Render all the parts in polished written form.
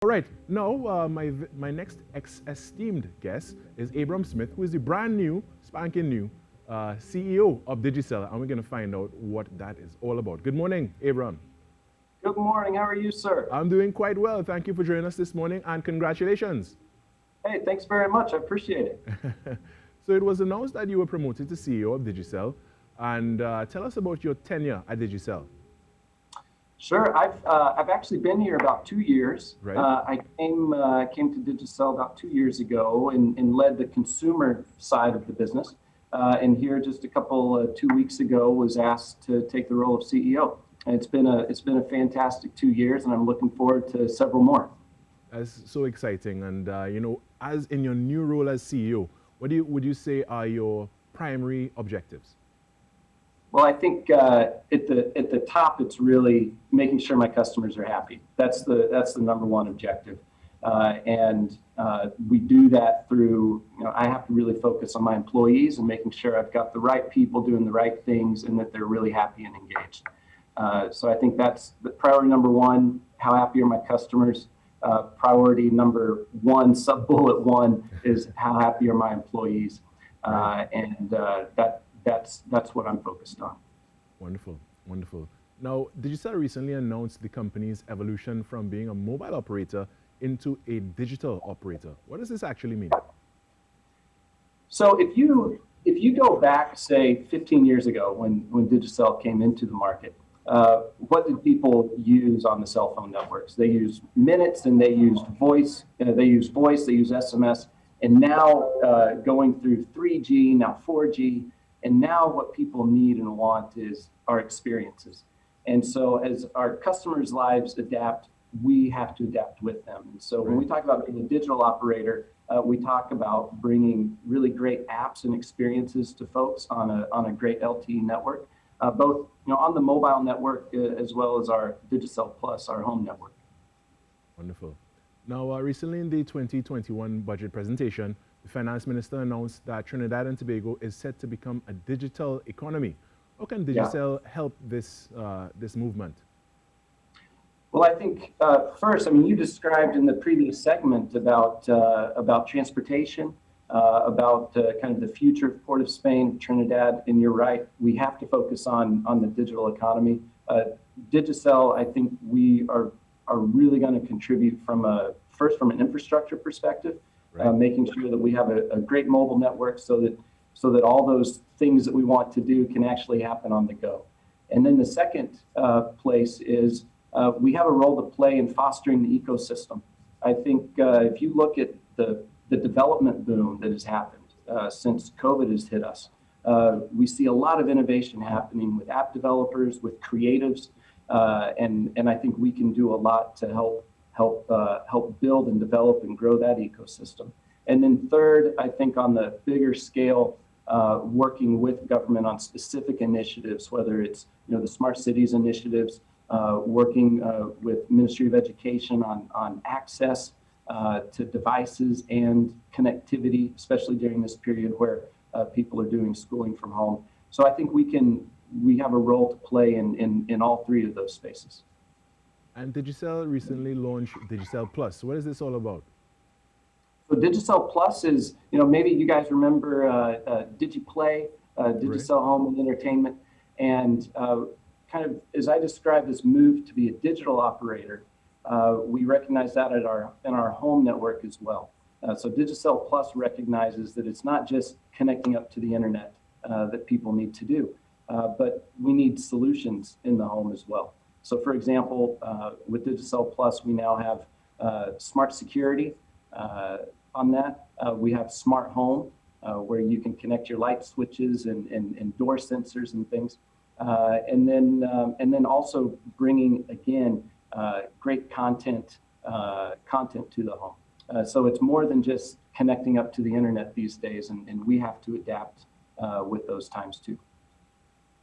All right, now my next esteemed guest is Abram Smith, who is the brand new, spanking new CEO of Digicel, and we're going to find out what that is all about. Good morning, Abram. Good morning. How are you, sir? I'm doing quite well. Thank you for joining us this morning, and congratulations. Hey, thanks very much. I appreciate it. So it was announced that you were promoted to CEO of Digicel, and tell us about your tenure at Digicel. Sure. I've actually been here about 2 years. Right. I came to Digicel about 2 years ago and led the consumer side of the business. And here just a couple 2 weeks ago was asked to take the role of CEO. And it's been a fantastic 2 years, and I'm looking forward to several more. That's so exciting, and as in your new role as CEO, what would you say are your primary objectives? Well, I think at the top, it's really making sure my customers are happy. That's the number one objective, and we do that through. I have to really focus on my employees and making sure I've got the right people doing the right things and that they're really happy and engaged. So I think that's the priority number one. How happy are my customers? Priority number one, sub bullet one, is how happy are my employees, and that's what I'm focused on. Wonderful, wonderful. Now, Digicel recently announced the company's evolution from being a mobile operator into a digital operator. What does this actually mean? So if you go back, say, 15 years ago when Digicel came into the market, what did people use on the cell phone networks? They used minutes, and they used voice. They used SMS, and now going through 3G, now 4G. And now what people need and want is our experiences. And so as our customers' lives adapt, we have to adapt with them. And so when we talk about being a digital operator, we talk about bringing really great apps and experiences to folks on a great LTE network, both on the mobile network as well as our Digicel Plus, our home network. Wonderful. Now, recently in the 2021 budget presentation, the finance minister announced that Trinidad and Tobago is set to become a digital economy. How can Digicel help this movement? Well, I think first, you described in the previous segment about transportation, about kind of the future of Port of Spain, Trinidad, and you're right. We have to focus on the digital economy. Digicel, I think we are really going to contribute from an infrastructure perspective. Right. Making sure that we have a great mobile network so that all those things that we want to do can actually happen on the go. And then the second place is we have a role to play in fostering the ecosystem. I think if you look at the development boom that has happened since COVID has hit us, we see a lot of innovation happening with app developers, with creatives, and I think we can do a lot to help build and develop and grow that ecosystem. And then third, I think on the bigger scale, working with government on specific initiatives, whether it's the smart cities initiatives, working with Ministry of Education on access to devices and connectivity, especially during this period where people are doing schooling from home. So I think we have a role to play in all three of those spaces. And Digicel recently launched Digicel Plus. What is this all about? So Digicel Plus is, maybe you guys remember DigiPlay, Digicel Home and Entertainment, and kind of as I described this move to be a digital operator, we recognize that in our home network as well. So Digicel Plus recognizes that it's not just connecting up to the internet that people need to do, but we need solutions in the home as well. So for example, with Digicel Plus, we now have smart security on that. We have smart home, where you can connect your light switches and door sensors and things. And then also bringing, again, great content to the home. So it's more than just connecting up to the internet these days, and we have to adapt with those times too.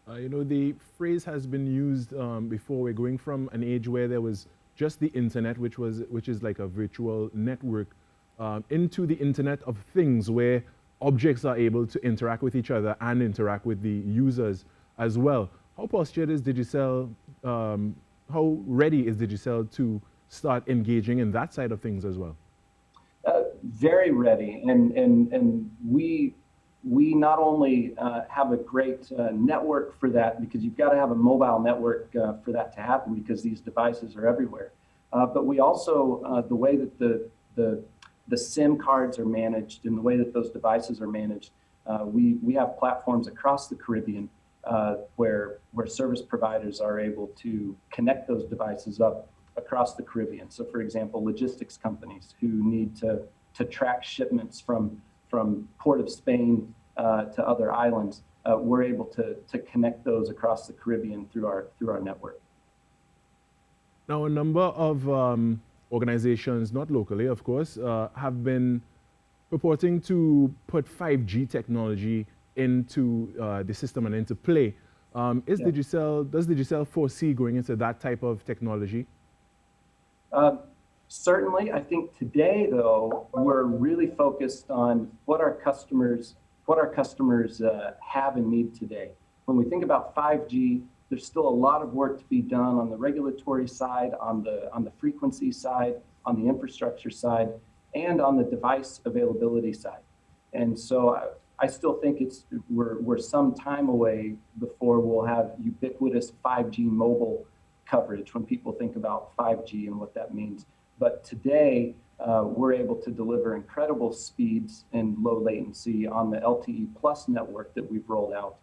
The phrase has been used before. We're going from an age where there was just the internet, which is like a virtual network, into the Internet of Things, where objects are able to interact with each other and interact with the users as well. How postured is Digicel? How ready is Digicel to start engaging in that side of things as well? Very ready, and we not only have a great network for that, because you've got to have a mobile network for that to happen, because these devices are everywhere. But we also, the way that the SIM cards are managed and the way that those devices are managed, we have platforms across the Caribbean where service providers are able to connect those devices up across the Caribbean. So for example, logistics companies who need to track shipments from Port of Spain to other islands, we're able to connect those across the Caribbean through our network. Now, a number of organizations, not locally, of course, have been purporting to put 5G technology into the system and into play. Does Digicel foresee going into that type of technology? Certainly. I think today, though, we're really focused on what our customers have and need today. When we think about 5G, there's still a lot of work to be done on the regulatory side, on the frequency side, on the infrastructure side, and on the device availability side. And so I still think we're some time away before we'll have ubiquitous 5G mobile coverage when people think about 5G and what that means. But today, we're able to deliver incredible speeds and low latency on the LTE Plus network that we've rolled out,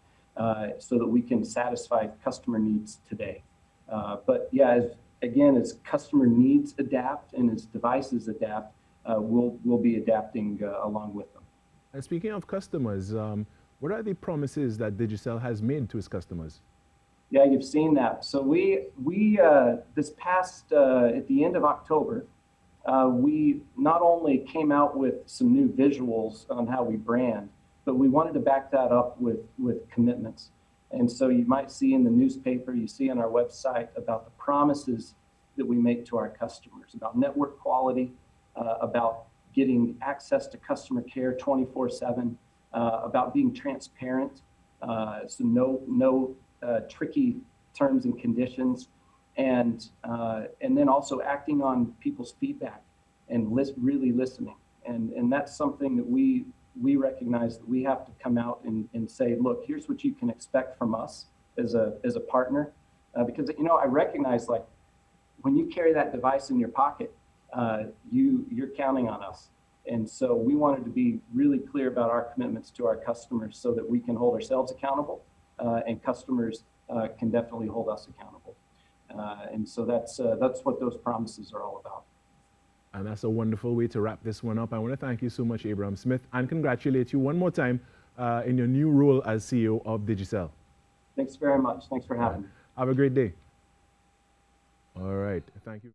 so that we can satisfy customer needs today. But yeah, as customer needs adapt and as devices adapt, we'll be adapting along with them. And speaking of customers, what are the promises that Digicel has made to its customers? Yeah, you've seen that. So we this past, at the end of October, we not only came out with some new visuals on how we brand, but we wanted to back that up with commitments. And so you might see in the newspaper, you see on our website about the promises that we make to our customers, about network quality, about getting access to customer care 24/7, about being transparent, so no tricky terms and conditions, and then also acting on people's feedback and really listening. And that's something that we recognize that we have to come out and say, look, here's what you can expect from us as a partner, because I recognize, like, when you carry that device in your pocket, you're counting on us. And so we wanted to be really clear about our commitments to our customers so that we can hold ourselves accountable, and customers can definitely hold us accountable. And so that's what those promises are all about. And that's a wonderful way to wrap this one up. I want to thank you so much, Abraham Smith, and congratulate you one more time in your new role as CEO of Digicel. Thanks very much. Thanks for having me. Have a great day. All right. Thank you.